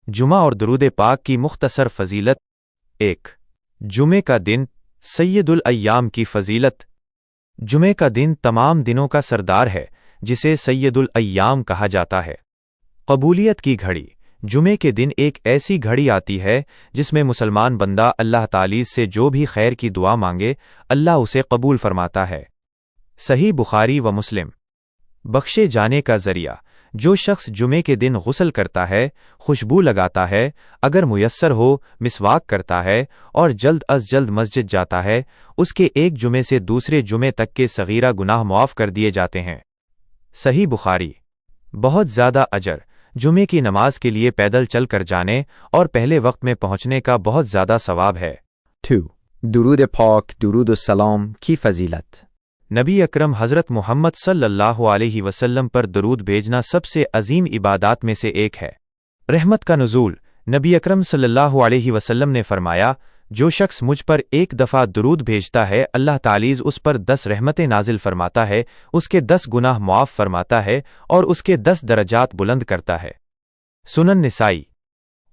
जुमा और दरूद पाक की मुख्तसर फ़जीलत। 1। जुमे का दिन सैयदुल अय्याम की फ़जीलत। जुमे का दिन तमाम दिनों का सरदार है, जिसे सैयदुल अय्याम कहा जाता है। कबूलियत की घड़ी। जुमे के दिन एक ऐसी घड़ी आती है जिसमें मुसलमान बंदा अल्लाह ताली से जो भी खैर की दुआ मांगे, अल्लाह उसे कबूल फरमाता है। सही बुखारी व मुस्लिम। बख्शे जाने का ज़रिया। जो शख्स जुमे के दिन गुस्ल करता है, खुशबू लगाता है, अगर मुयस्सर हो मिसवाक करता है और जल्द अज जल्द मस्जिद जाता है, उसके एक जुमे से दूसरे जुमे तक के सगीरा गुनाह मुआफ़ कर दिए जाते हैं। सही बुखारी। बहुत ज़्यादा अजर। जुमे की नमाज के लिए पैदल चल कर जाने और पहले वक्त में पहुँचने का बहुत ज़्यादा सवाब है। 2. दुरूद पाक दुरूद सलाम की फ़जीलत। नबी अकरम हज़रत मुहम्मद सल्लल्लाहु अलैहि वसल्लम पर दरूद भेजना सबसे अजीम इबादात में से एक है। रहमत का नुज़ूल। नबी अकरम सल्लल्लाहु अलैहि वसल्लम ने फरमाया, जो शख्स मुझ पर एक दफ़ा दुरूद भेजता है, अल्लाह तालीज़ उस पर 10 रहमतें नाजिल फरमाता है, उसके 10 गुनाह मुआफ़ फरमाता है और उसके 10 दरजात बुलंद करता है। सुनन निसाई।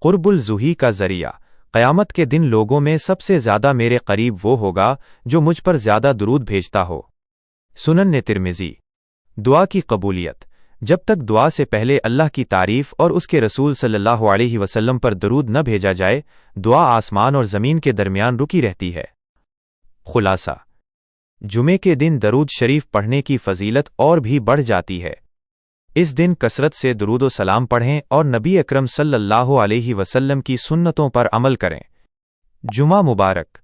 क़ुर्बुल ज़ुही का ज़रिया। क़यामत के दिन लोगों में सबसे ज़्यादा मेरे करीब वो होगा जो मुझ पर ज़्यादा दुरूद भेजता हो। सुनन तिर्मिज़ी। दुआ की कबूलियत। जब तक दुआ से पहले अल्लाह की तारीफ़ और उसके रसूल सल्लल्लाहु अलैहि वसल्लम पर दरूद न भेजा जाए, दुआ आसमान और ज़मीन के दरमियान रुकी रहती है। खुलासा। जुमे के दिन दरूद शरीफ पढ़ने की फ़जीलत और भी बढ़ जाती है। इस दिन कसरत से दरूद व सलाम पढ़ें और नबी अकरम सल्लल्लाहु अलैहि वसल्लम की सुन्नतों पर अमल करें। जुमा मुबारक।